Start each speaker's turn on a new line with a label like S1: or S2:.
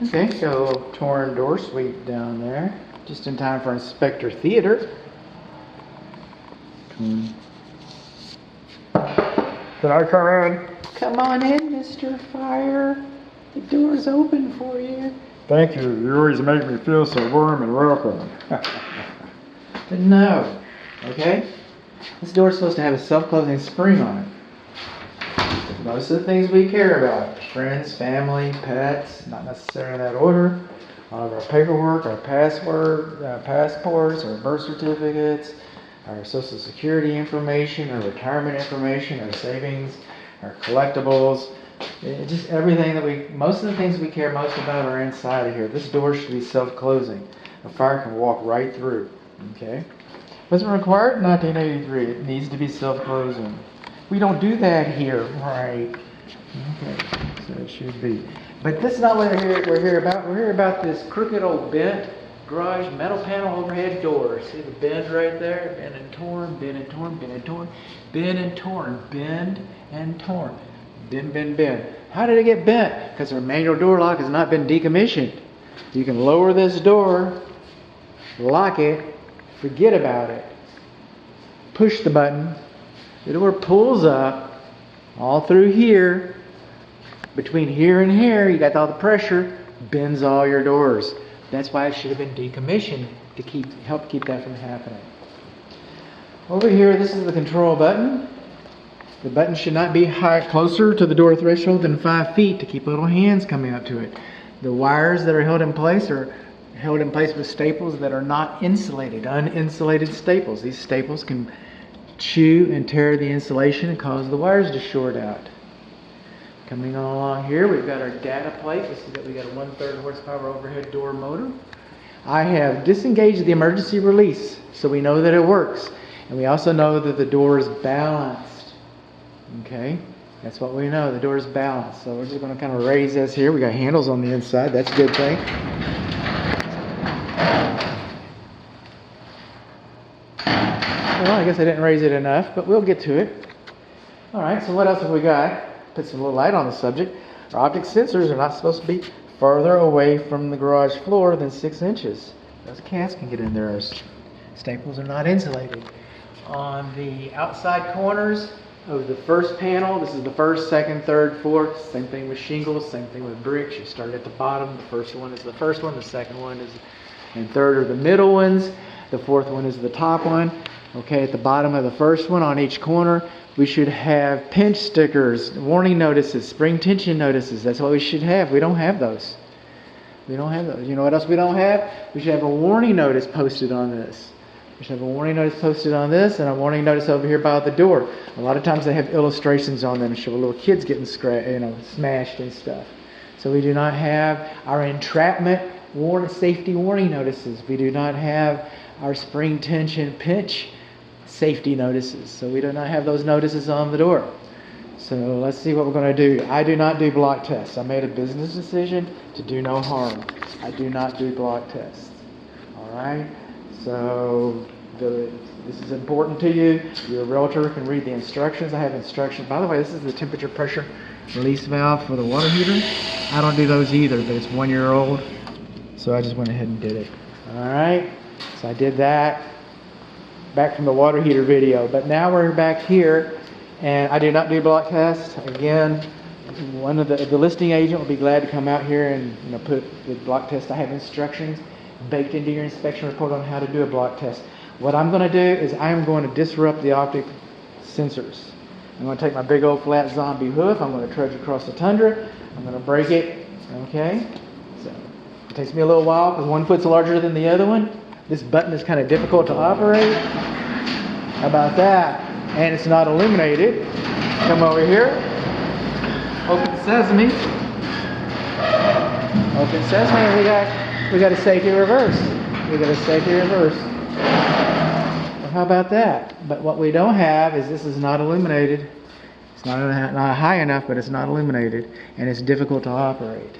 S1: Okay, got a little torn door sweep down there. Just in time for Inspector Theater.
S2: Can I come in?
S1: Come on in, Mr. Fire. The door's open for you.
S2: Thank you. You always make me feel so warm and welcome.
S1: But no, okay? This door's supposed to have a self-closing spring on it. Most of the things we care about, friends, family, pets, not necessarily in that order, all of our paperwork, our passports, our birth certificates, our social security information, our retirement information, our savings, our collectibles, just everything that most of the things we care most about are inside of here. This door should be self-closing. A fire can walk right through, okay? Wasn't required in 1983. It needs to be self-closing. We don't do that here, right? Okay, so it should be. But this is not what we're here about. We're here about this crooked old bent garage metal panel overhead door. See the bend right there? Bend and torn, bend and torn, bend and torn, bend and torn, bend and torn. Bend, bend, bend. How did it get bent? Because our manual door lock has not been decommissioned. You can lower this door, lock it, forget about it. Push the button. The door pulls up all through here. Between here and here, you got all the pressure, bends all your doors. That's why it should have been decommissioned to help keep that from happening. Over here, this is the control button. The button should not be closer to the door threshold than 5 feet to keep little hands coming up to it. The wires that are held in place are held in place with staples that are not insulated, uninsulated staples. These staples can chew and tear the insulation and cause the wires to short out. Coming on along here, we've got our data plate. You see that we got a 1/3 horsepower overhead door motor. I have disengaged the emergency release, so we know that it works. And we also know that the door is balanced. Okay, that's what we know. The door is balanced. So we're just going to kind of raise this here. We got handles on the inside. That's a good thing. Well, I guess I didn't raise it enough, but we'll get to it. All right, so what else have we got? Put some little light on the subject. Our optic sensors are not supposed to be further away from the garage floor than 6 inches. Those cats can get in there. Our staples are not insulated. On the outside corners of the first panel, this is the first, second, third, fourth. Same thing with shingles, same thing with bricks. You start at the bottom. The first one is the first one. The second one is, and third are the middle ones. The fourth one is the top one. Okay, at the bottom of the first one on each corner, we should have pinch stickers, warning notices, spring tension notices. That's what we should have. We don't have those. We don't have those. You know what else we don't have? We should have a warning notice posted on this. We should have a warning notice posted on this and a warning notice over here by the door. A lot of times they have illustrations on them to show little kids getting smashed and stuff. So we do not have our entrapment safety warning notices. We do not have our spring tension pinch safety notices. So we do not have those notices on the door. So let's see what we're going to do. I do not do block tests. I made a business decision to do no harm. I do not do block tests. All right? So this is important to you. Your realtor can read the instructions. I have instructions. By the way, this is the temperature pressure release valve for the water heater. I don't do those either, but it's 1 year old. So I just went ahead and did it. All right? So I did that back from the water heater video. But now we're back here, and I do not do block tests. Again, one of the listing agent will be glad to come out here and put the block test. I have instructions baked into your inspection report on how to do a block test. What I'm going to do is I'm going to disrupt the optic sensors. I'm going to take my big old flat zombie hoof. I'm going to trudge across the tundra. I'm going to break it. Okay? So it takes me a little while because one foot's larger than the other one. This button is kind of difficult to operate. How about that? And it's not illuminated. Come over here. Open sesame. Open sesame. We got a safety reverse. We got a safety reverse. Well, how about that? But what we don't have is this is not illuminated. It's not high enough, but it's not illuminated, and it's difficult to operate.